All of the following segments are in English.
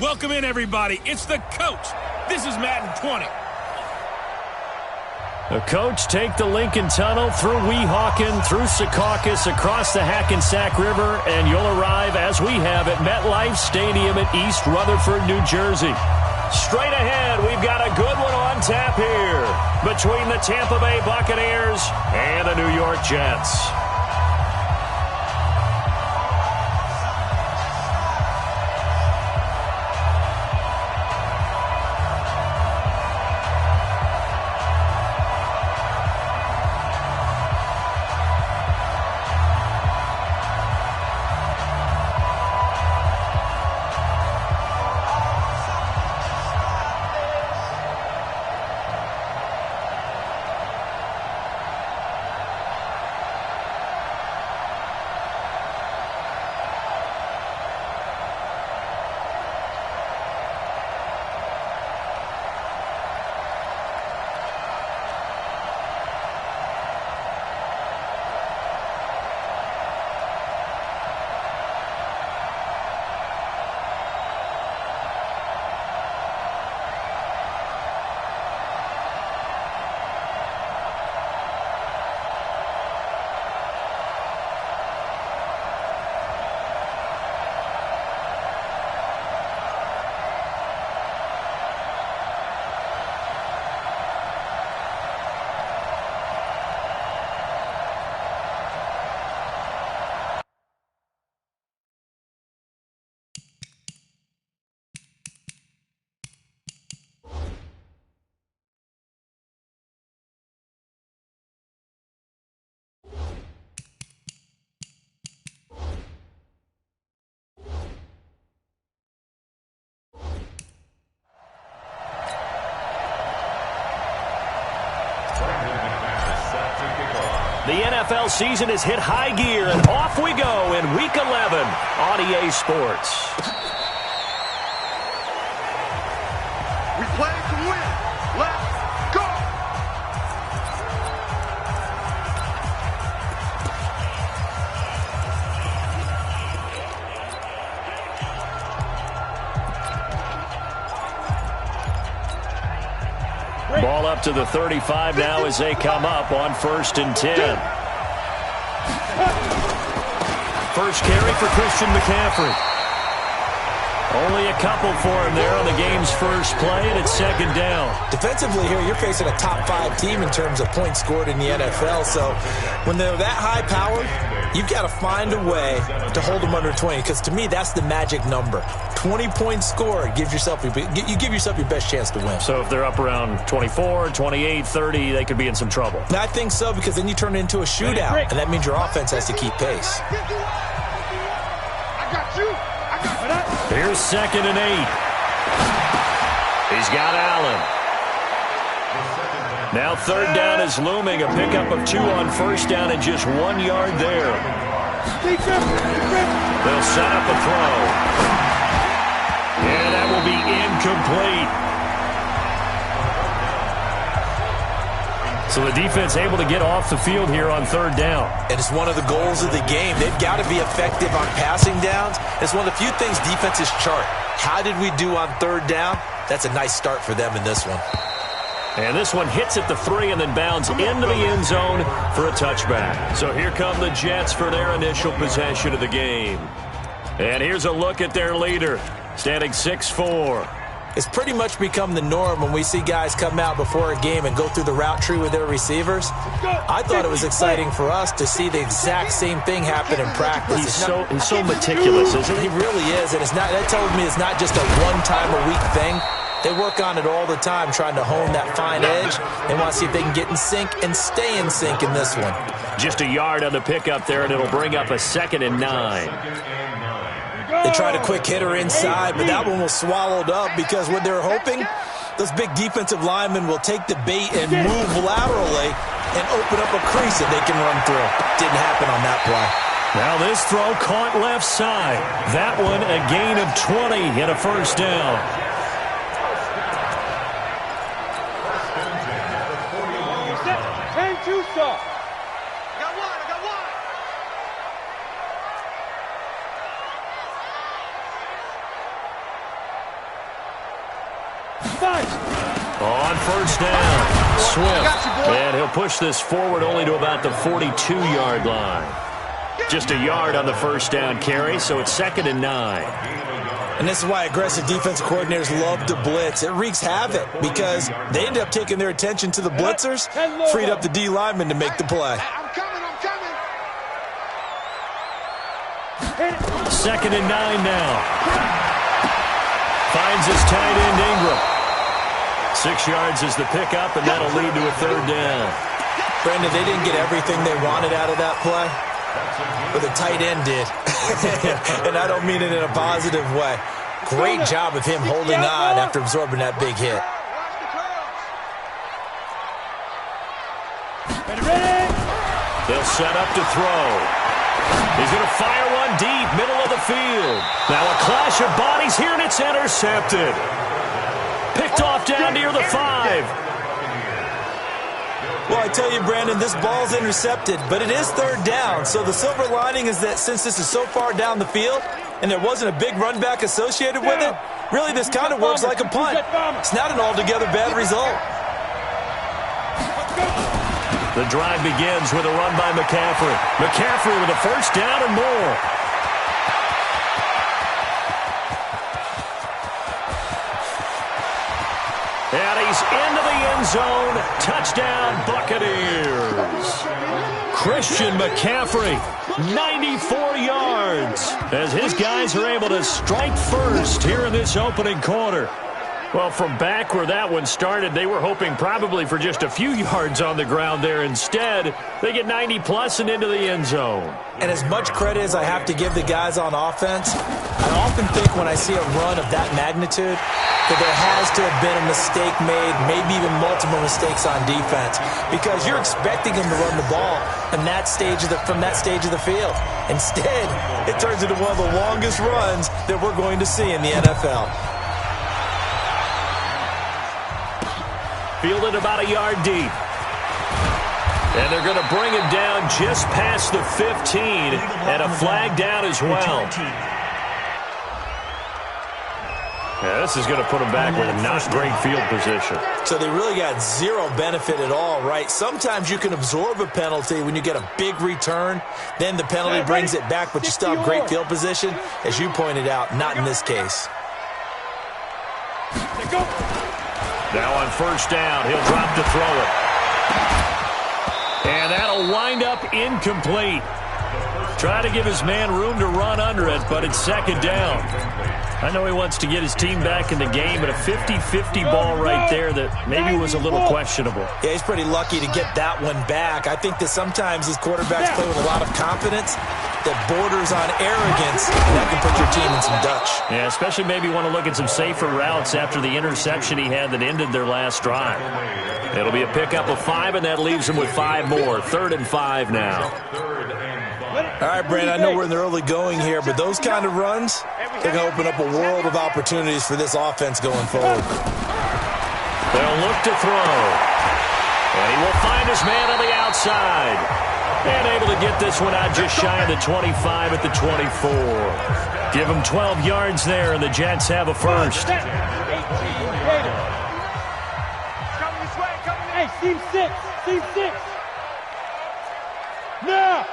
Welcome in, everybody. It's the coach. This is Madden 20. The coach take the Lincoln Tunnel through Weehawken, through Secaucus, across the Hackensack River, and you'll arrive, as we have, at MetLife Stadium at East Rutherford, New Jersey. Straight ahead, we've got a good one on tap here between the Tampa Bay Buccaneers and the New York Jets. The NFL season has hit high gear, and off we go in Week 11 on EA Sports. We play to win. Let's go! Ball up to the 35 now as they come up on 1st and 10. First carry for Christian McCaffrey. Only a couple for him there on the game's first play, and it's 2nd down. Defensively here, you're facing a top-5 team in terms of points scored in the NFL, so when they're that high-powered, you've got to find a way to hold them under 20, because to me, that's the magic number. 20 points scored, you give yourself your best chance to win. So if they're up around 24, 28, 30, they could be in some trouble. I think so, because then you turn it into a shootout, and that means your offense has to keep pace. I got you. Here's 2nd and 8. He's got Allen. Now 3rd down is looming. A pickup of 2 on 1st down and just 1 yard there. They'll set up a throw. And that will be incomplete. So the defense able to get off the field here on 3rd down. And it's one of the goals of the game. They've got to be effective on passing downs. It's one of the few things defenses chart. How did we do on 3rd down? That's a nice start for them in this one. And this one hits at the 3 and then bounds into the end zone for a touchback. So here come the Jets for their initial possession of the game. And here's a look at their leader, standing 6'4". It's pretty much become the norm when we see guys come out before a game and go through the route tree with their receivers. I thought it was exciting for us to see the exact same thing happen in practice. He's so meticulous, isn't he? He really is, and that tells me it's not just a one-time-a-week thing. They work on it all the time, trying to hone that fine edge. They want to see if they can get in sync and stay in sync in this one. Just a yard on the pickup there, and it'll bring up a 2nd and 9. They tried a quick hitter inside, but that one was swallowed up because what they're hoping, those big defensive linemen will take the bait and move laterally and open up a crease that they can run through. Didn't happen on that play. Now this throw caught left side. That one a gain of 20 and a 1st down. On first down, Swift. And he'll push this forward only to about the 42-yard line. Just a yard on the first down carry, so it's 2nd and 9. And this is why aggressive defense coordinators love to blitz. It wreaks havoc because they end up taking their attention to the blitzers, freed up the D lineman to make the play. I'm coming. 2nd and 9 now. Finds his tight end Ingram. 6 yards is the pickup, and that'll lead to a 3rd down. Brandon, they didn't get everything they wanted out of that play, but the tight end did. And I don't mean it in a positive way. Great job of him holding on after absorbing that big hit. They'll set up to throw. He's going to fire one deep, middle of the field. Now a clash of bodies here, and it's intercepted. Picked off down near the 5. Well, I tell you, Brandon, this ball's intercepted, but it is 3rd down. So the silver lining is that since this is so far down the field and there wasn't a big run back associated with it, really this kind of works like a punt. It's not an altogether bad result. The drive begins with a run by McCaffrey. McCaffrey with a first down and more. And he's into the end zone. Touchdown, Buccaneers. Christian McCaffrey, 94 yards, as his guys are able to strike first here in this opening quarter. Well, from back where that one started, they were hoping probably for just a few yards on the ground there. Instead, they get 90-plus and into the end zone. And as much credit as I have to give the guys on offense, I often think when I see a run of that magnitude that there has to have been a mistake made, maybe even multiple mistakes on defense, because you're expecting them to run the ball from that stage of the field. Instead, it turns into one of the longest runs that we're going to see in the NFL. Fielded about a yard deep. And they're going to bring him down just past the 15, and a flag down as well. Yeah, this is going to put him back with a not great field position. So they really got zero benefit at all, right? Sometimes you can absorb a penalty when you get a big return. Then the penalty brings it back, but you still have great field position. As you pointed out, not in this case. Now on first down, he'll drop to throw it. And that'll wind up incomplete. Try to give his man room to run under it, but it's 2nd down. I know he wants to get his team back in the game, but a 50-50 ball right there that maybe was a little questionable. Yeah, he's pretty lucky to get that one back. I think that sometimes these quarterbacks play with a lot of confidence that borders on arrogance, and that can put your team in some Dutch. Yeah, especially maybe want to look at some safer routes after the interception he had that ended their last drive. It'll be a pickup of 5, and that leaves him with 5 more. 3rd and 5 now. All right, Brandon, I know we're in the early going here, but those kind of runs, they're going to open up a world of opportunities for this offense going forward. They'll look to throw. And he will find his man on the outside. And able to get this one out just shy of the 25 at the 24. Give him 12 yards there, and the Jets have a first. Hey, team 6. Team 6. Now.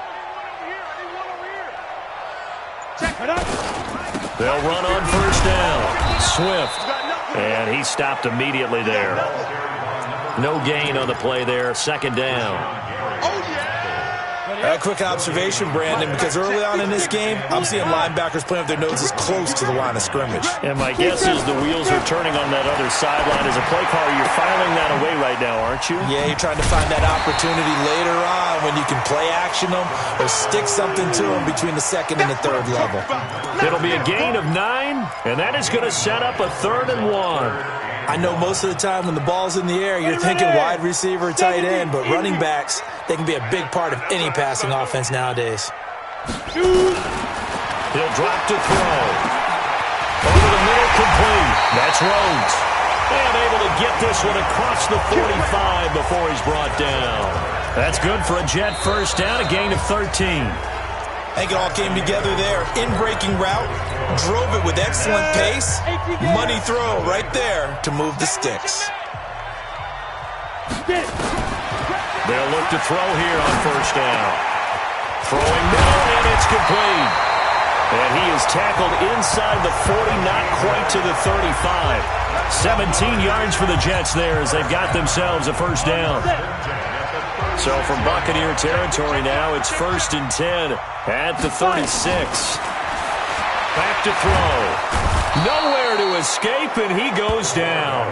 They'll run on first down. Swift. And he stopped immediately there. No gain on the play there. 2nd down. A quick observation, Brandon, because early on in this game, I'm seeing linebackers playing with their noses close to the line of scrimmage. And my guess is the wheels are turning on that other sideline. As a play caller, you're filing that away right now, aren't you? Yeah, you're trying to find that opportunity later on when you can play action them or stick something to them between the 2nd and the 3rd level. It'll be a gain of 9, and that is going to set up a 3rd and 1. I know most of the time when the ball's in the air, you're thinking wide receiver, tight end, but running backs, they can be a big part of any passing offense nowadays. He'll drop to throw. Over the middle, complete. That's Rhodes. And able to get this one across the 45 before he's brought down. That's good for a Jet first down, a gain of 13. I think it all came together there. In-breaking route, drove it with excellent pace. Money throw right there to move the sticks. They'll look to throw here on first down. Throwing middle, and it's complete. And he is tackled inside the 40, not quite to the 35. 17 yards for the Jets there as they've got themselves a first down. So from Buccaneer territory now, it's 1st and 10 at the 36. Back to throw. Nowhere to escape, and he goes down.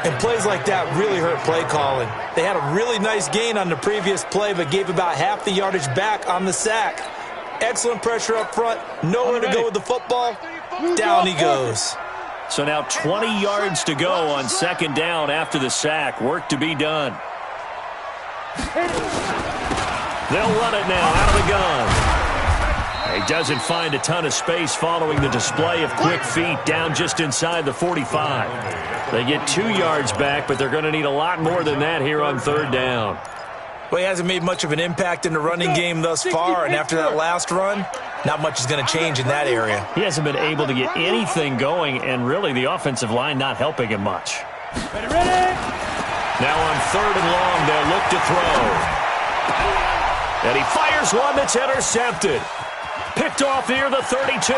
And plays like that really hurt play calling. They had a really nice gain on the previous play, but gave about half the yardage back on the sack. Excellent pressure up front. Nowhere to go with the football. Down he goes. So now 20 yards to go on second down after the sack. Work to be done. They'll run it now out of the gun. He doesn't find a ton of space following the display of quick feet down just inside the 45. They get 2 yards back, but they're going to need a lot more than that here on third down. Well, he hasn't made much of an impact in the running game thus far, and after that last run, not much is going to change in that area. He hasn't been able to get anything going, and really the offensive line not helping him much. Ready? Now on third and long, they'll look to throw. And he fires one that's intercepted. Picked off near the 32.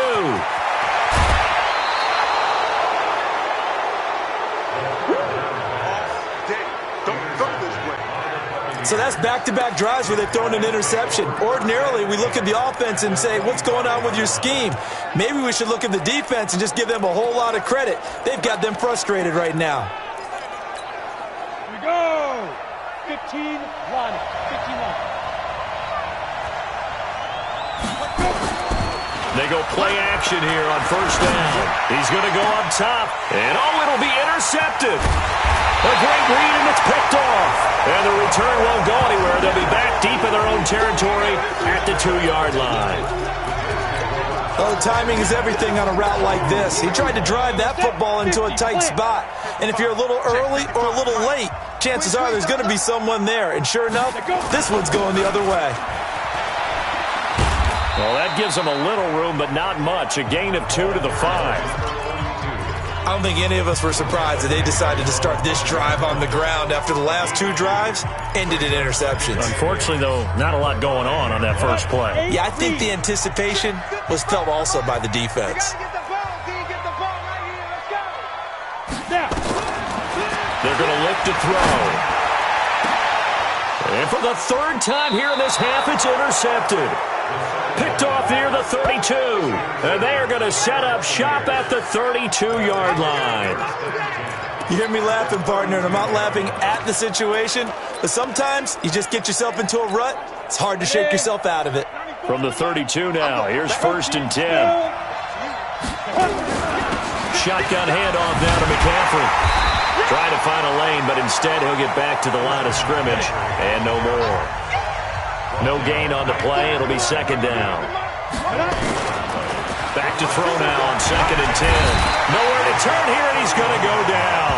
So that's back-to-back drives where they've thrown an interception. Ordinarily, we look at the offense and say, what's going on with your scheme? Maybe we should look at the defense and just give them a whole lot of credit. They've got them frustrated right now. Here we go. 15-1. 15-1. They go play action here on first down. He's going to go up top, and it'll be intercepted. A great read, and it's picked off. And the return won't go anywhere. They'll be back deep in their own territory at the 2-yard line. Well, the timing is everything on a route like this. He tried to drive that football into a tight spot. And if you're a little early or a little late, chances are there's going to be someone there. And sure enough, this one's going the other way. Well, that gives them a little room, but not much. A gain of 2 to the 5. I don't think any of us were surprised that they decided to start this drive on the ground after the last 2 drives ended in interceptions. Unfortunately, though, not a lot going on that first play. Yeah, I think the anticipation was felt also by the defense. They're going to look to throw. And for the third time here in this half, it's intercepted. Picked off near the 32. And they are going to set up shop at the 32-yard line. You hear me laughing, partner, and I'm not laughing at the situation. But sometimes you just get yourself into a rut. It's hard to shake yourself out of it. From the 32 now, here's 1st and 10. Shotgun handoff now to McCaffrey. Trying to find a lane, but instead he'll get back to the line of scrimmage. And no more. No gain on the play. It'll be second down. Back to throw now on 2nd and 10. Nowhere to turn here, and he's going to go down.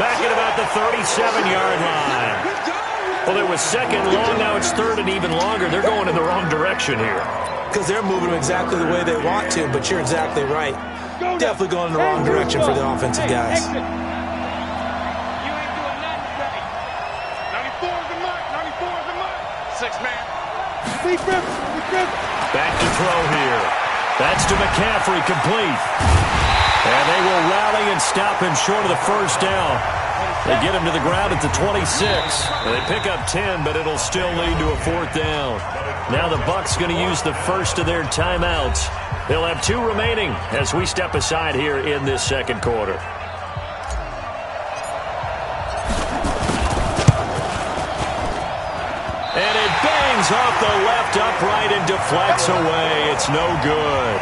Back at about the 37-yard line. Well, it was second long. Now it's third and even longer. They're going in the wrong direction here. Because they're moving them exactly the way they want to, but you're exactly right. Definitely going in the wrong direction for the offensive guys. Back to throw here. That's to McCaffrey, complete. And they will rally and stop him short of the first down. They get him to the ground at the 26. And they pick up 10, but it'll still lead to a 4th down. Now the Bucs going to use the first of their timeouts. They'll have 2 remaining as we step aside here in this second quarter. And it bangs off the left upright and deflects away. It's no good.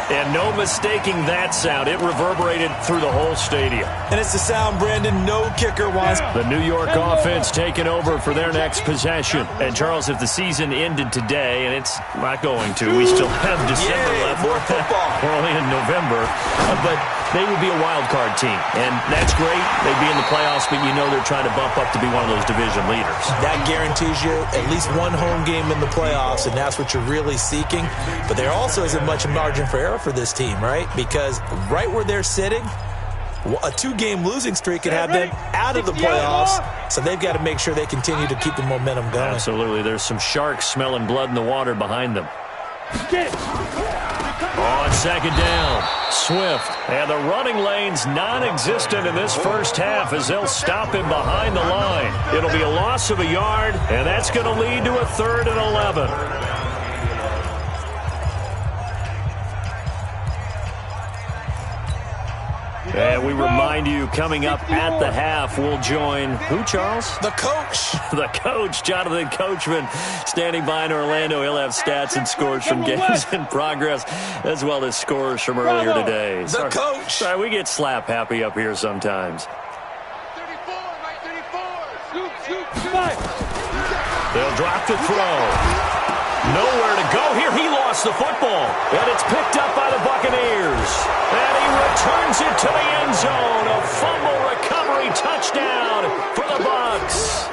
And no mistaking that sound. It reverberated through the whole stadium. And it's the sound, Brandon, no kicker wants. The New York offense taking over for their next possession. And, Charles, if the season ended today, and it's not going to, we still have December left. More football. We're only in November. But they would be a wild card team. And that's great. They'd be in the playoffs, but you know they're trying to bump up to be one of those division leaders. That guarantees you at least one home game in the playoffs, and that's what you're really seeking. But there also isn't much margin for error for this team, right? Because right where they're sitting, a 2-game losing streak could have them out of the playoffs, so they've got to make sure they continue to keep the momentum going. Absolutely. There's some sharks smelling blood in the water behind them. On second down, Swift. And the running lane's non-existent in this first half as they'll stop him behind the line. It'll be a loss of a yard, and that's going to lead to a 3rd and 11. And we remind you, coming up at the half, we'll join who, Charles? The coach. The coach, Jonathan Coachman, standing by in Orlando. He'll have stats and scores from games in progress, as well as scores from earlier today. The coach. Sorry, we get slap happy up here sometimes. 34, right 34. They'll drop to throw. Nowhere to go here. He lost the football. And it's picked up by the Buccaneers. And he returns it to the end zone. A fumble recovery touchdown for the Bucs.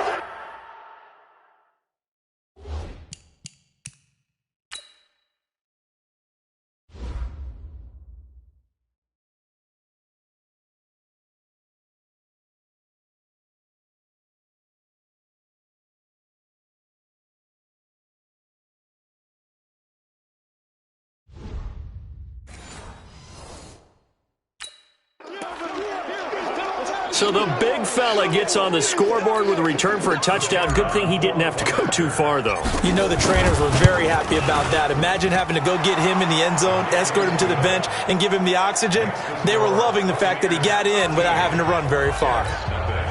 So the big fella gets on the scoreboard with a return for a touchdown. Good thing he didn't have to go too far, though. You know the trainers were very happy about that. Imagine having to go get him in the end zone, escort him to the bench, and give him the oxygen. They were loving the fact that he got in without having to run very far.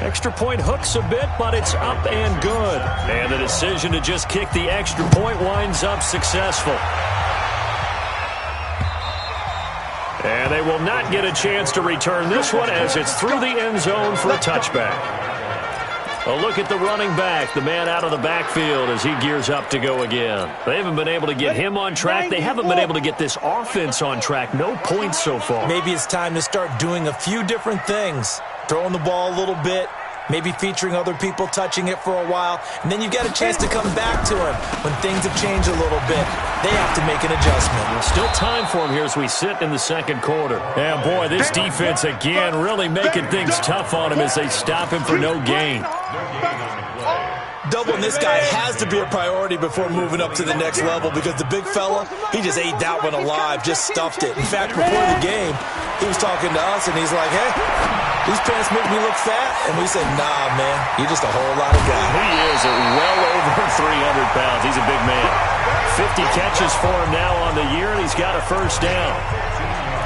Extra point hooks a bit, but it's up and good. And the decision to just kick the extra point winds up successful. And they will not get a chance to return this one as it's through the end zone for a touchback. A look at the running back, the man out of the backfield as he gears up to go again. They haven't been able to get him on track. They haven't been able to get this offense on track. No points so far. Maybe it's time to start doing a few different things. Throwing the ball a little bit. Maybe featuring other people touching it for a while. And then you've got a chance to come back to him when things have changed a little bit. They have to make an adjustment. There's still time for him here as we sit in the second quarter. And, boy, this defense again really making things tough on him as they stop him for no gain. Doubling this guy has to be a priority before moving up to the next level because the big fella, he just ate that one alive, just stuffed it. In fact, before the game, he was talking to us, and he's like, hey, these pants make me look fat. And we said, nah, man, you're just a whole lot of guy. He is at well over 300 pounds. He's a big man. 50 catches for him now on the year, and he's got a first down.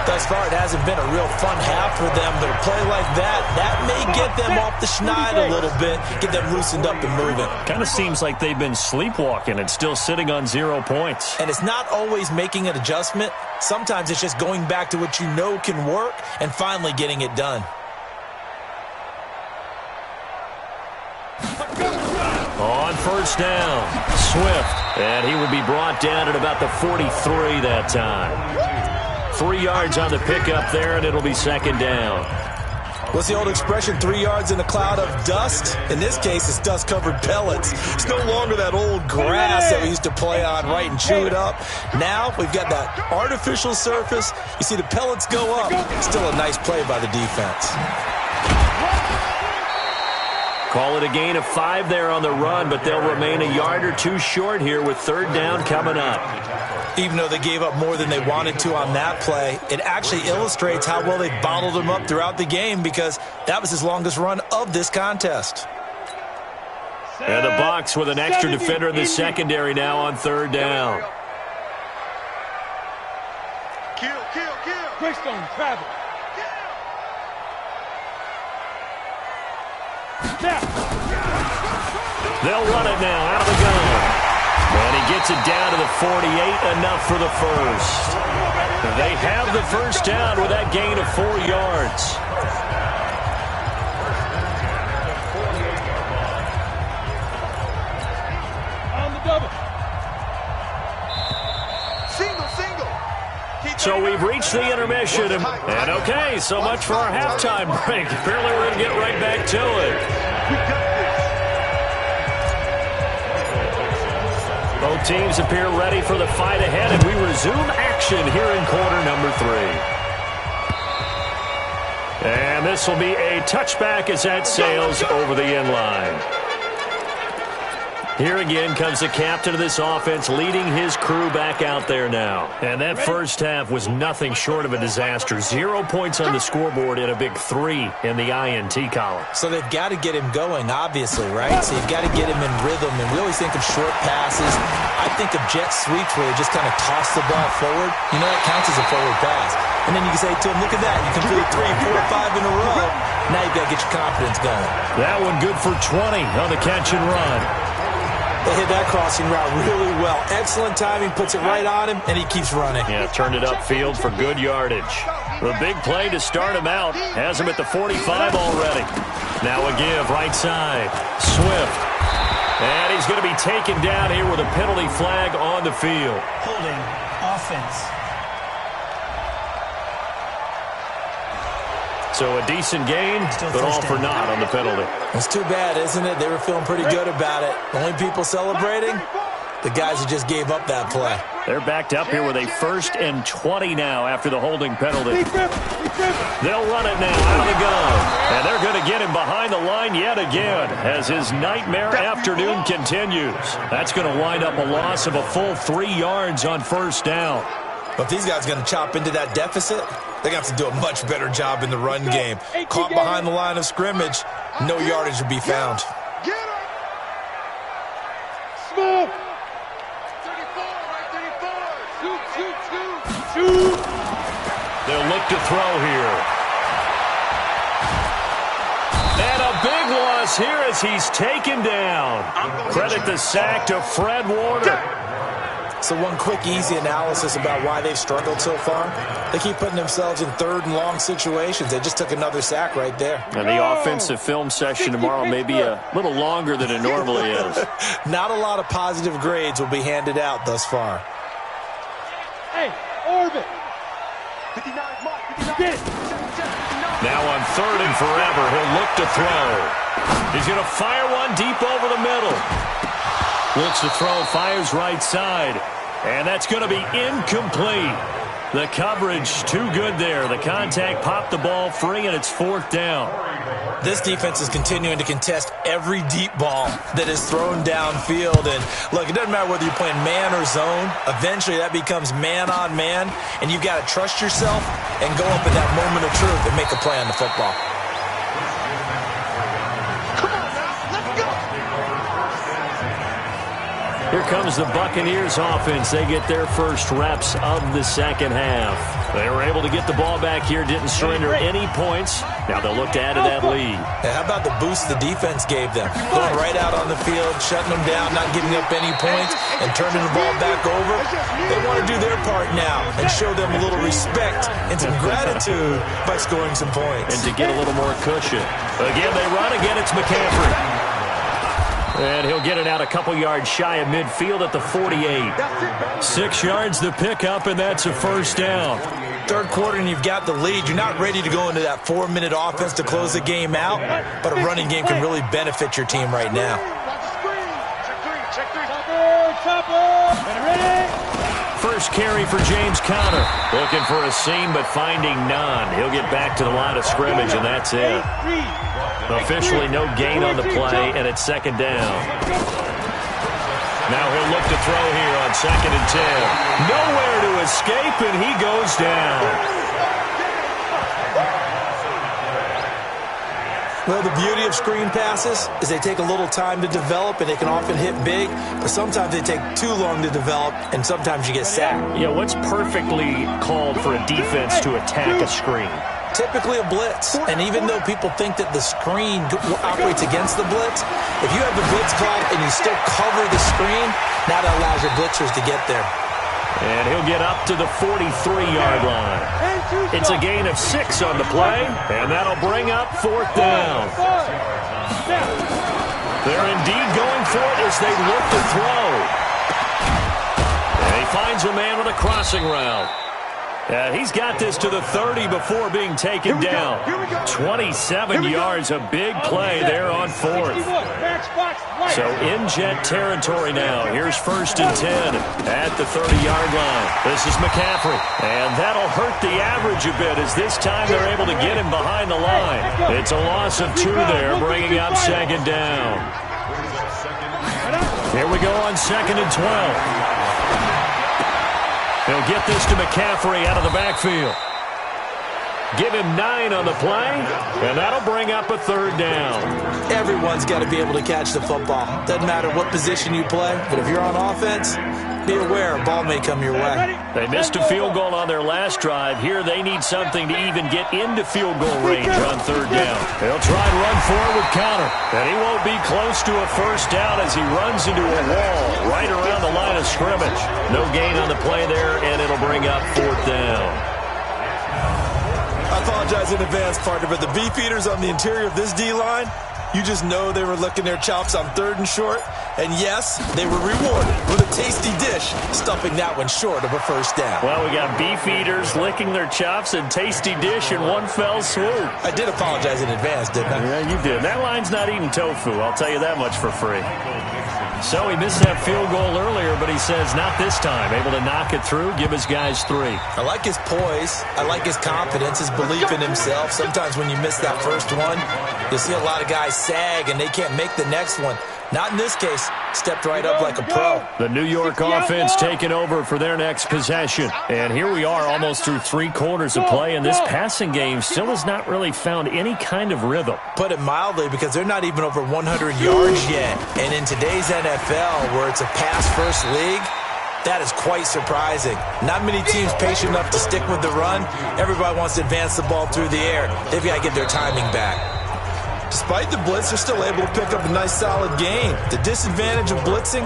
Thus far, it hasn't been a real fun half for them, but a play like that may get them off the schneid a little bit, get them loosened up and moving. Kind of seems like they've been sleepwalking and still sitting on 0 points. And it's not always making an adjustment. Sometimes it's just going back to what you know can work and finally getting it done. On first down, Swift, and he will be brought down at about the 43 that time. 3 yards on the pickup there, and it'll be second down. What's the old expression, 3 yards in a cloud of dust? In this case, it's dust-covered pellets. It's no longer that old grass that we used to play on, right, and chew it up. Now we've got that artificial surface. You see the pellets go up. Still a nice play by the defense. Call it a gain of 5 there on the run, but they'll remain a yard or two short here with third down coming up. Even though they gave up more than they wanted to on that play, it actually illustrates how well they bottled them up throughout the game because that was his longest run of this contest. And the Bucs with an extra defender in the secondary now on third down. Kill. Greystone, travel. They'll run it now out of the gun. And he gets it down to the 48, enough for the first. They have the first down with that gain of 4 yards. On the double. Single. So we've reached the intermission. And okay, so much for our halftime break. Apparently we're going to get right back to it. Both teams appear ready for the fight ahead, and we resume action here in quarter number 3. And this will be a touchback as that sails over the end line. Here again comes the captain of this offense leading his crew back out there now. And that first half was nothing short of a disaster. 0 points on the scoreboard and a big 3 in the INT column. So they've got to get him going, obviously, right? So you've got to get him in rhythm, and we always think of short passes. I think of jet sweeps where they just kind of toss the ball forward. You know, that counts as a forward pass. And then you can say to him, look at that. You complete 3, 4, 5 in a row. Now you've got to get your confidence going. That one good for 20 on the catch and run. They hit that crossing route really well. Excellent timing, puts it right on him, and he keeps running. Yeah, turned it upfield for good yardage. The big play to start him out has him at the 45 already. Now a give, right side. Swift. And he's going to be taken down here with a penalty flag on the field. Holding offense. So a decent gain, but all for naught on the penalty. It's too bad, isn't it? They were feeling pretty good about it. Only people celebrating, the guys who just gave up that play. They're backed up here with a 1st and 20 now after the holding penalty. They'll run it now out of the gun. And they're going to get him behind the line yet again as his nightmare afternoon continues. That's going to wind up a loss of a full 3 yards on 1st down. But these guys are going to chop into that deficit. They're going to have to do a much better job in the run game. Caught behind the line of scrimmage, no yardage will be found. Get him! Small! 34, right 34! Shoot! They'll look to throw here. And a big loss here as he's taken down. Credit the sack to Fred Warner. So one quick, easy analysis about why they've struggled so far. They keep putting themselves in 3rd and long situations. They just took another sack right there. And the offensive film session tomorrow may be a little longer than it normally is. Not a lot of positive grades will be handed out thus far. Hey, orbit. 59, Mark, 59. Now on 3rd and forever, he'll look to throw. He's going to fire one deep over the middle. Looks to throw, fires right side. And that's going to be incomplete. The coverage too good there. The contact popped the ball free, and it's 4th down. This defense is continuing to contest every deep ball that is thrown downfield. And look, it doesn't matter whether you're playing man or zone. Eventually that becomes man on man, and you've got to trust yourself and go up in that moment of truth and make a play on the football. Here comes the Buccaneers offense. They get their first reps of the second half. They were able to get the ball back here, didn't surrender any points. Now they'll look to add to that lead. Yeah, how about the boost the defense gave them? Going right out on the field, shutting them down, not giving up any points, and turning the ball back over. They want to do their part now and show them a little respect and some gratitude by scoring some points. And to get a little more cushion. Again, they run. Again, it's McCaffrey. And he'll get it out a couple yards shy of midfield at the 48. 6 yards the pickup, and that's a 1st down. 3rd quarter, and you've got the lead. You're not ready to go into that 4-minute offense to close the game out, but a running game can really benefit your team right now. Check three. Chopper. Ready? First carry for James Conner. Looking for a seam, but finding none. He'll get back to the line of scrimmage, and that's it. Officially no gain on the play, and it's 2nd down. Now he'll look to throw here on 2nd and 10. Nowhere to escape, and he goes down. Well, the beauty of screen passes is they take a little time to develop, and they can often hit big, but sometimes they take too long to develop, and sometimes you get sacked. Yeah, what's perfectly called for a defense to attack a screen? Typically a blitz, and even though people think that the screen operates against the blitz, if you have the blitz called and you still cover the screen, now that allows your blitzers to get there. And he'll get up to the 43-yard line. It's a gain of 6 on the play, and that'll bring up 4th down. They're indeed going for it as they look to throw. And he finds a man with a crossing route. He's got this to the 30 before being taken down. 27 yards, a big play there on fourth. So in jet territory now. Here's 1st and 10 at the 30-yard line. This is McCaffrey. And that'll hurt the average a bit as this time they're able to get him behind the line. It's a loss of 2 there, bringing up 2nd down. Here we go on 2nd and 12. He'll get this to McCaffrey out of the backfield. Give him 9 on the play, and that'll bring up a 3rd down. Everyone's got to be able to catch the football. Doesn't matter what position you play, but if you're on offense, be aware a ball may come your way. They missed a field goal on their last drive. Here they need something to even get into field goal range on 3rd down. They'll try and run forward with counter, and he won't be close to a 1st down as he runs into a wall right around the line of scrimmage. No gain on the play there, and it'll bring up 4th down. I apologize in advance, partner, but the beefeaters on the interior of this D-line, you just know they were licking their chops on 3rd and short. And yes, they were rewarded with a tasty dish, stuffing that one short of a 1st down. Well, we got beefeaters licking their chops and tasty dish in one fell swoop. I did apologize in advance, didn't I? Yeah, you did. That line's not eating tofu, I'll tell you that much for free. So he missed that field goal earlier, but he says not this time. Able to knock it through, give his guys 3. I like his poise. I like his confidence, his belief in himself. Sometimes when you miss that first one, you'll see a lot of guys sag and they can't make the next one. Not in this case. Stepped right up like a pro. The New York offense taking over for their next possession. And here we are almost through 3 quarters of play, and this passing game still has not really found any kind of rhythm. Put it mildly, because they're not even over 100 yards yet. And in today's NFL, where it's a pass-first league, that is quite surprising. Not many teams patient enough to stick with the run. Everybody wants to advance the ball through the air. They've got to get their timing back. Despite the blitz, they're still able to pick up a nice solid gain. The disadvantage of blitzing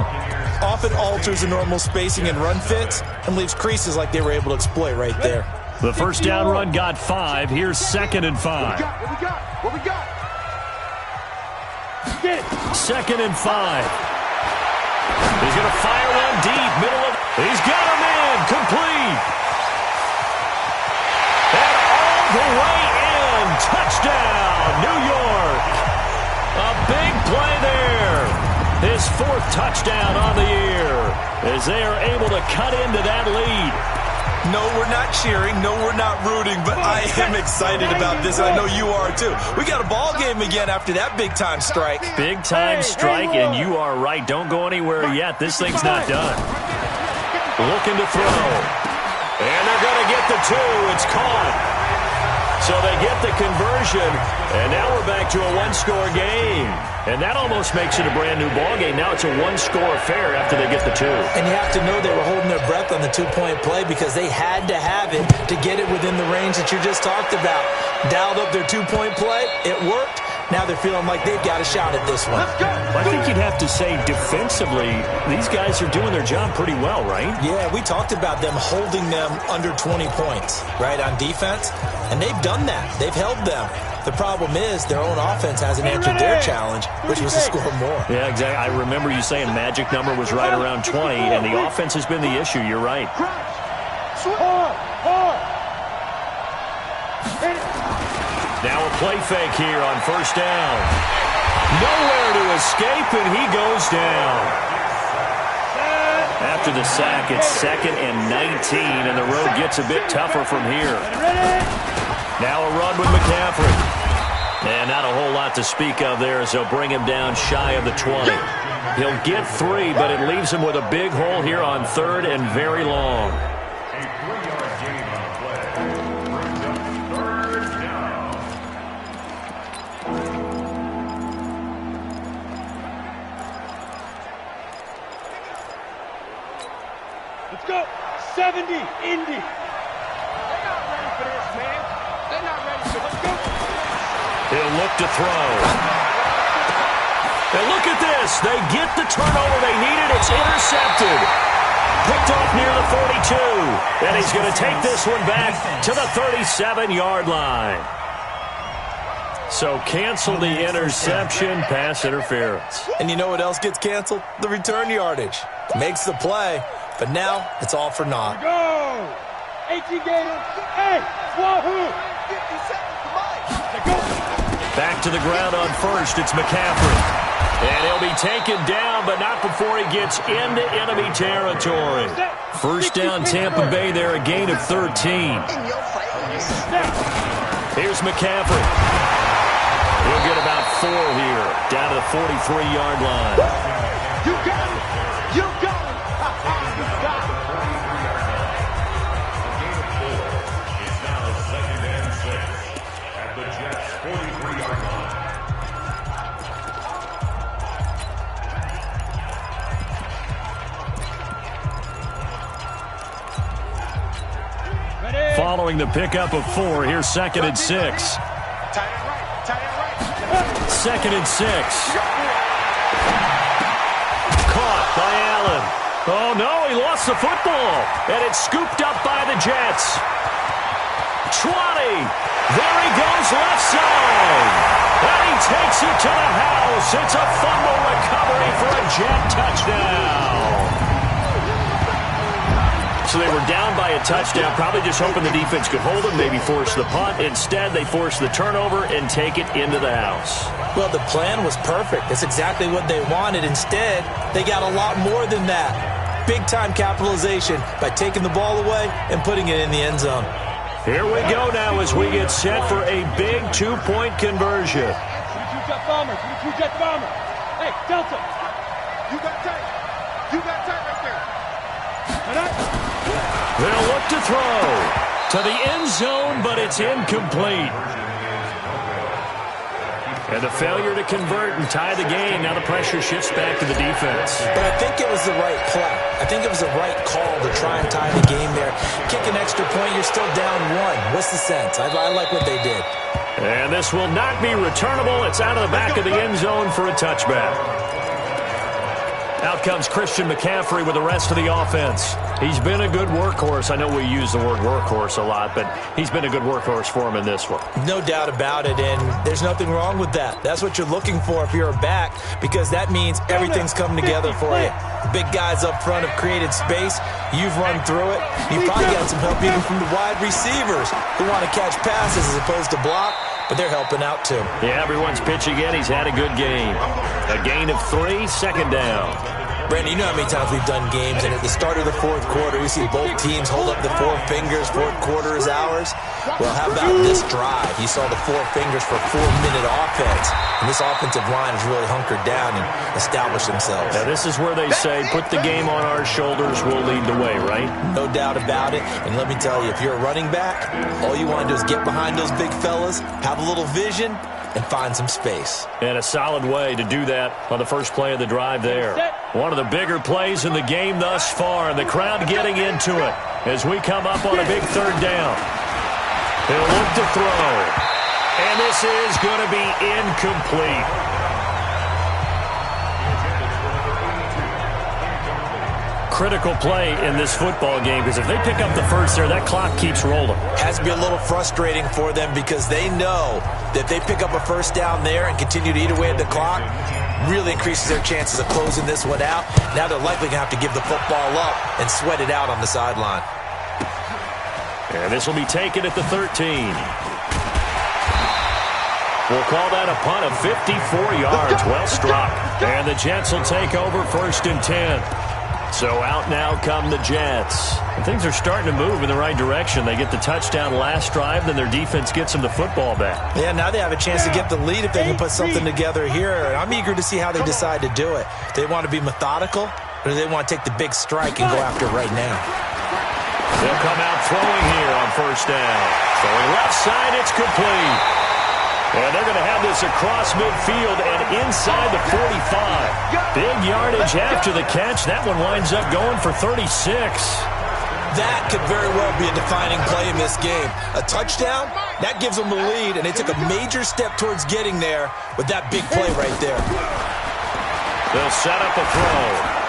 often alters the normal spacing and run fits and leaves creases like they were able to exploit right there. The 1st down run got 5. Here's 2nd and 5. What we got? 2nd and 5. He's going to fire one deep, middle of. He's got him in, complete. And all the way in, touchdown, New York. A big play there. His 4th touchdown on the year as they are able to cut into that lead. No, we're not cheering. No, we're not rooting, but I am excited about this, and I know you are too. We got a ball game again after that big-time strike. Big-time strike, and you are right. Don't go anywhere yet. This thing's not done. Looking to throw. And they're going to get the 2. It's caught. So they get the conversion, and now we're back to a 1-score game. And that almost makes it a brand-new ball game. Now it's a 1-score affair after they get the 2. And you have to know they were holding their breath on the 2-point play because they had to have it to get it within the range that you just talked about. Dialed up their 2-point play. It worked. Now they're feeling like they've got a shot at this one. I think you'd have to say defensively, these guys are doing their job pretty well, right? Yeah, we talked about them holding them under 20 points, right, on defense. And they've done that. They've held them. The problem is their own offense hasn't answered their challenge, which was to score more. Yeah, exactly. I remember you saying magic number was right around 20, and the offense has been the issue. You're right. Now a play fake here on 1st down. Nowhere to escape, and he goes down. After the sack, it's 2nd and 19, and the road gets a bit tougher from here. Now a run with McCaffrey. And not a whole lot to speak of there as they'll bring him down shy of the 20. He'll get 3, but it leaves him with a big hole here on 3rd and very long. Let's go. 70, Indy. They're not ready for this, man. They're not ready for this. Let's go. He'll look to throw. And look at this. They get the turnover they needed. It's intercepted. Picked off near the 42. And he's going to take this one back to the 37-yard line. So cancel the interception, pass interference. And you know what else gets canceled? The return yardage. Makes the play, but now it's all for naught. Go. 18 Gators. Hey, Wahoo. 50 seconds to Mike. Back to the ground on first. It's McCaffrey. And he'll be taken down, but not before he gets into enemy territory. First down, Tampa Bay there, a gain of 13. Here's McCaffrey. He'll get about 4 here, down to the 43-yard line. You got it. You got it. You got it. It's now 2nd and 6 at the Jets' 43-yard line. Following the pickup of 4, here's 2nd and 6. Tight end right. 2nd and 6. Caught by Allen. Oh, no, he lost the football. And it's scooped up by the Jets. 20. There he goes left side. And he takes it to the house. It's a fumble recovery for a Jet touchdown. So they were down by a touchdown, probably just hoping the defense could hold them, maybe force the punt. Instead, they force the turnover and take it into the house. Well, the plan was perfect. That's exactly what they wanted. Instead, they got a lot more than that. Big-time capitalization by taking the ball away and putting it in the end zone. Here we go now as we get set for a big 2-point conversion. 22 Jet Bombers. 22 Jet Bombers. Hey, Delta. You got tight. You got tight right there. They'll look to throw to the end zone, but it's incomplete. And the failure to convert and tie the game. Now the pressure shifts back to the defense. But I think it was the right play. I think it was the right call to try and tie the game there. Kick an extra point, you're still down 1. What's the sense? I like what they did. And this will not be returnable. It's out of the back of the end zone for a touchback. Out comes Christian McCaffrey with the rest of the offense. He's been a good workhorse. I know we use the word workhorse a lot, but he's been a good workhorse for him in this one. No doubt about it, and there's nothing wrong with that. That's what you're looking for if you're a back, because that means everything's coming together for you. Big guys up front have created space. You've run through it. You've probably got some help even from the wide receivers who want to catch passes as opposed to block, but they're helping out too. Yeah, everyone's pitching in. He's had a good game. A gain of 3, 2nd down. Brandon, you know how many times we've done games, and at the start of the 4th quarter, we see both teams hold up the 4 fingers, 4th quarter is ours. Well, how about this drive? You saw the 4 fingers for 4-minute offense, and this offensive line has really hunkered down and established themselves. Now, this is where they say, put the game on our shoulders, we'll lead the way, right? No doubt about it, and let me tell you, if you're a running back, all you want to do is get behind those big fellas, have a little vision, and find some space. And a solid way to do that on the first play of the drive there. One of the bigger plays in the game thus far, and the crowd getting into it as we come up on a big 3rd down. He'll look to throw, and this is going to be incomplete. Critical play in this football game, because if they pick up the first there, that clock keeps rolling. Has to be a little frustrating for them because they know that if they pick up a first down there and continue to eat away at the clock, really increases their chances of closing this one out. Now they're likely going to have to give the football up and sweat it out on the sideline. And this will be taken at the 13. We'll call that a punt of 54 yards. Well struck. And the Jets will take over 1st and 10. So out now come the Jets. And things are starting to move in the right direction. They get the touchdown last drive, then their defense gets them the football back. Yeah, now they have a chance to get the lead if they can put something together here. I'm eager to see how they decide to do it. Do they want to be methodical, or do they want to take the big strike and go after it right now? They'll come out throwing here on 1st down. Throwing left side, it's complete. And they're going to have this across midfield and inside the 45. Big yardage after the catch. That one winds up going for 36. That could very well be a defining play in this game. A touchdown, that gives them the lead, and they took a major step towards getting there with that big play right there. They'll set up a throw.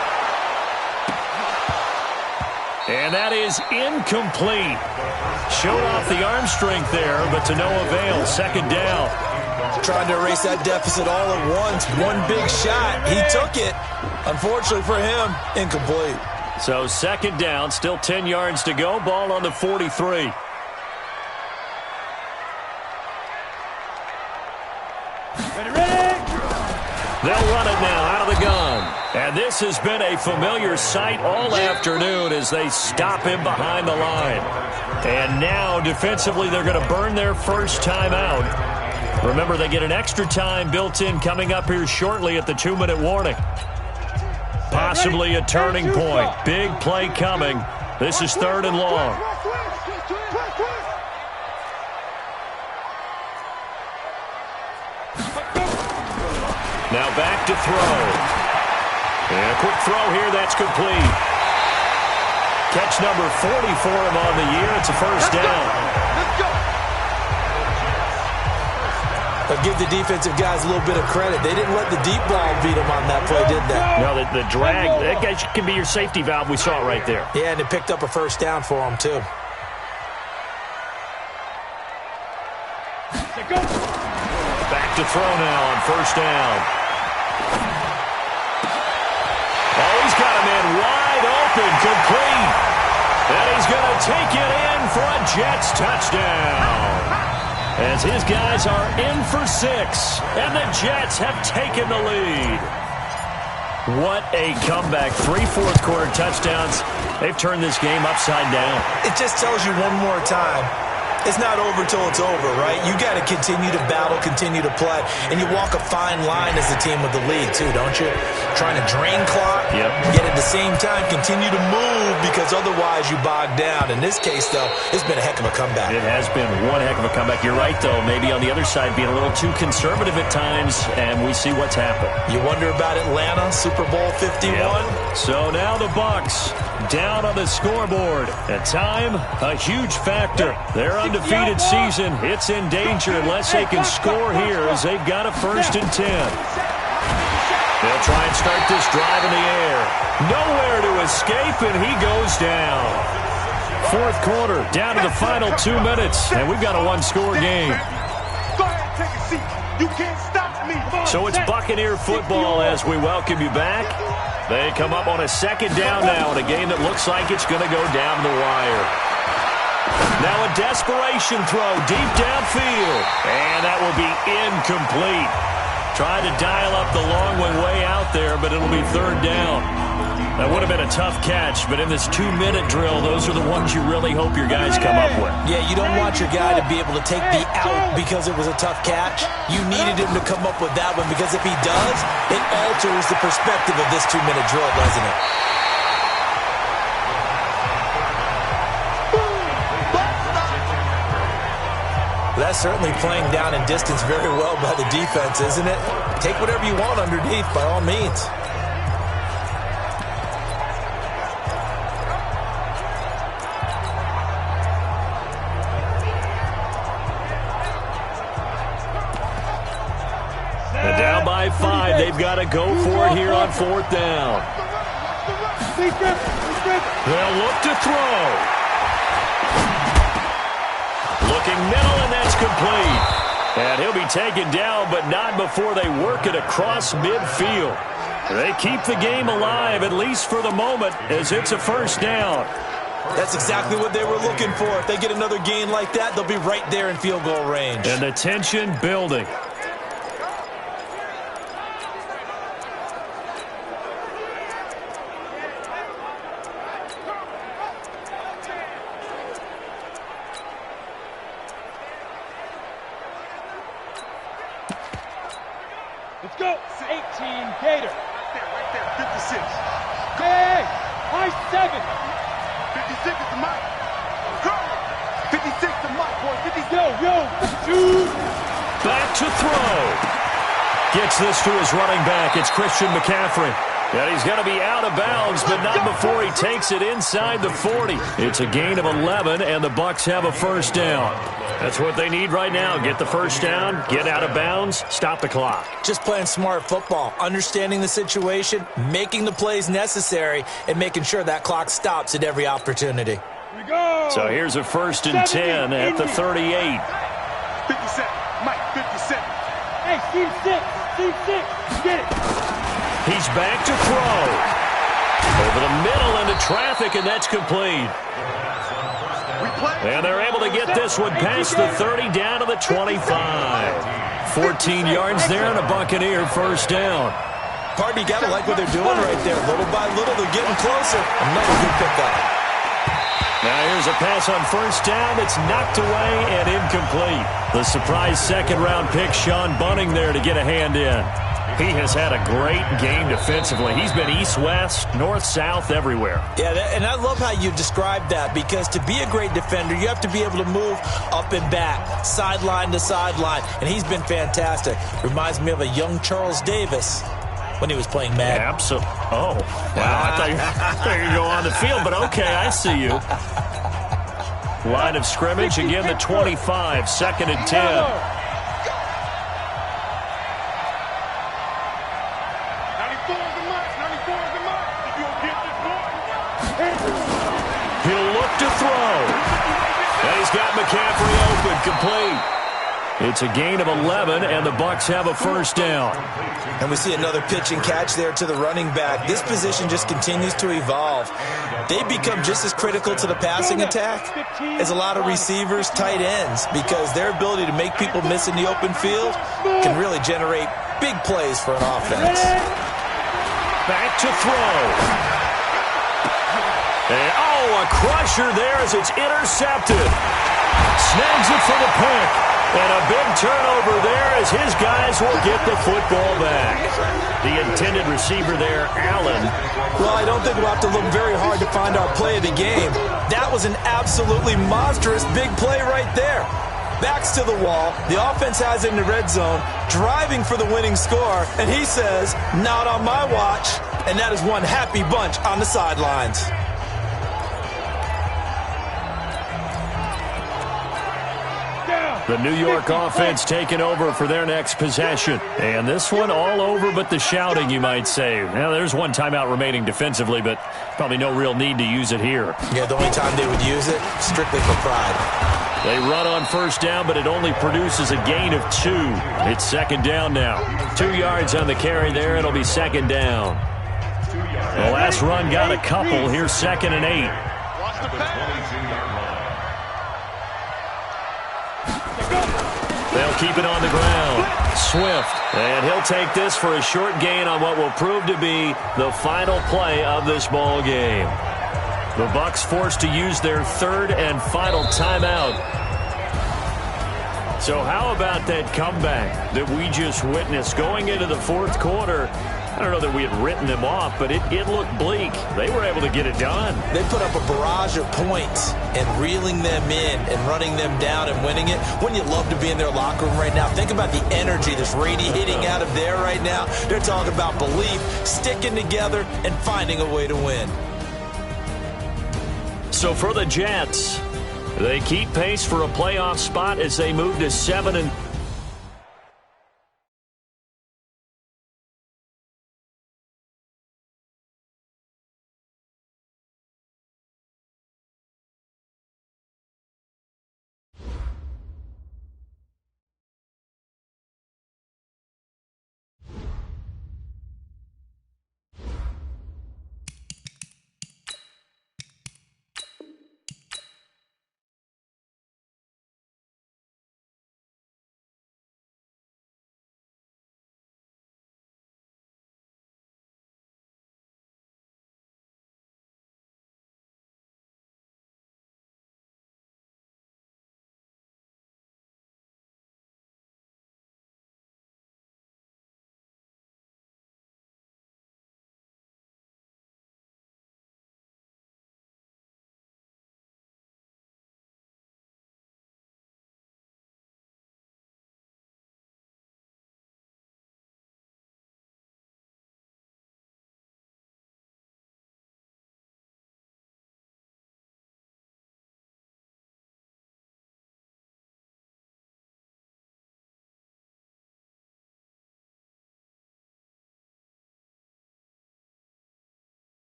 And that is incomplete. Showed off the arm strength there, but to no avail. 2nd down. Trying to erase that deficit all at once. One big shot. He took it. Unfortunately for him, incomplete. So second down, still 10 yards to go. Ball on the 43. They'll run it now out of the gun. And this has been a familiar sight all afternoon as they stop him behind the line. And now defensively they're going to burn their first time out. Remember, they get an extra time built in coming up here shortly at the 2-minute warning. Possibly a turning point. Big play coming. This is 3rd and long. Now back to throw. And a quick throw here, that's complete. Catch number 40 for him on the year. It's a first down. Let's go. But give the defensive guys a little bit of credit. They didn't let the deep ball beat them on that play, did they? No, the drag, that guy can be your safety valve. We saw it right there. Yeah, and it picked up a first down for them, too. Back to throw now on first down. Oh, he's got a man wide open, complete. And he's going to take it in for a Jets touchdown. As his guys are in for 6, and the Jets have taken the lead. What a comeback. 3 fourth-quarter touchdowns. They've turned this game upside down. It just tells you one more time, it's not over till it's over, right? You got to continue to battle, continue to play, and you walk a fine line as a team with the lead, too, don't you? Trying to drain clock, yep. Yet at the same time continue to move because otherwise you bog down. In this case, though, it's been a heck of a comeback. It has been one heck of a comeback. You're right, though. Maybe on the other side being a little too conservative at times, and we see what's happened. You wonder about Atlanta, Super Bowl 51? Yep. So now the Bucs down on the scoreboard. At time, a huge factor. Their undefeated season, it's in danger unless they can score here as they've got a 1st and 10. They'll try and start this drive in the air. Nowhere to escape, and he goes down. 4th quarter, down to the final 2 minutes, and we've got a 1-score game. Go ahead, take a seat. You can't stop me. So it's Buccaneer football as we welcome you back. They come up on a 2nd down now in a game that looks like it's going to go down the wire. Now a desperation throw deep downfield, and that will be incomplete. Tried to dial up the long one way out there, but it'll be 3rd down. That would have been a tough catch, but in this 2-minute drill, those are the ones you really hope your guys come up with. Yeah, you don't want your guy to be able to take the out because it was a tough catch. You needed him to come up with that one because if he does, it alters the perspective of this 2-minute drill, doesn't it? That's certainly playing down in distance very well by the defense, isn't it? Take whatever you want underneath, by all means. And down by 5, they've got to go for it here on 4th down. They'll look to throw. Looking middle, and that's complete. And he'll be taken down, but not before they work it across midfield. They keep the game alive, at least for the moment, as it's a 1st down. That's exactly what they were looking for. If they get another gain like that, they'll be right there in field goal range. And the tension building. Let's go. 18 Gator. Right there, 56. Hey, high 7. 56 is the mic. 56 the mic, boy. 50. Yo. Back to throw. Gets this to his running back. It's Christian McCaffrey. And he's going to be out of bounds, but not before he takes it inside the 40. It's a gain of 11, and the Bucs have a 1st down. That's what they need right now. Get the 1st down, get out of bounds, stop the clock. Just playing smart football, understanding the situation, making the plays necessary, and making sure that clock stops at every opportunity. Here we go. So here's a 1st and 10 at the 38. 57. Mike, 57. Hey, C6. Get it. He's back to throw. Over the middle, and into traffic, and that's complete. And they're able to get this one past the 30 down to the 25. 14 yards there and a Buccaneer first down. Pardon, you got to like what they're doing right there. Little by little, they're getting closer. Another good pickup. Now here's a pass on first down that's knocked away and incomplete. The surprise second-round pick, Sean Bunting, there to get a hand in. He has had a great game defensively. He's been east-west, north-south, everywhere. Yeah, and I love how you described that, because to be a great defender, you have to be able to move up and back, sideline to sideline, and he's been fantastic. Reminds me of a young Charles Davis when he was playing Madden. Yeah, absolutely. Oh, wow. I thought you were going to go on the field, but okay, I see you. Line of scrimmage, again the 25, second and 10. He'll look to throw. And he's got McCaffrey open, complete. It's a gain of 11, and the Bucs have a first down. And we see another pitch and catch there to the running back. This position just continues to evolve. They become just as critical to the passing attack as a lot of receivers, tight ends, because their ability to make people miss in the open field can really generate big plays for an offense. Back to throw. And, a crusher there as it's intercepted. Snags it for the pick. And a big turnover there as his guys will get the football back. The intended receiver there, Allen. Well, I don't think we'll have to look very hard to find our play of the game. That was an absolutely monstrous big play right there. Backs to the wall. The offense has it in the red zone, driving for the winning score. And he says, not on my watch. And that is one happy bunch on the sidelines. The New York offense taking over for their next possession. And this one all over but the shouting, you might say. Now, there's one timeout remaining defensively, but probably no real need to use it here. Yeah, the only time they would use it, strictly for pride. They run on first down, but it only produces a gain of 2. It's second down now. 2 yards on the carry there. It'll be second down. The last run got a couple. Here's second and 8. They'll keep it on the ground. Swift. And he'll take this for a short gain on what will prove to be the final play of this ball game. The Bucs forced to use their third and final timeout. So how about that comeback that we just witnessed going into the fourth quarter? I don't know that we had written them off, but it looked bleak. They were able to get it done. They put up a barrage of points and reeling them in and running them down and winning it. Wouldn't you love to be in their locker room right now? Think about the energy that's radiating out of there right now. They're talking about belief, sticking together, and finding a way to win. So for the Jets, they keep pace for a playoff spot as they move to 7-3.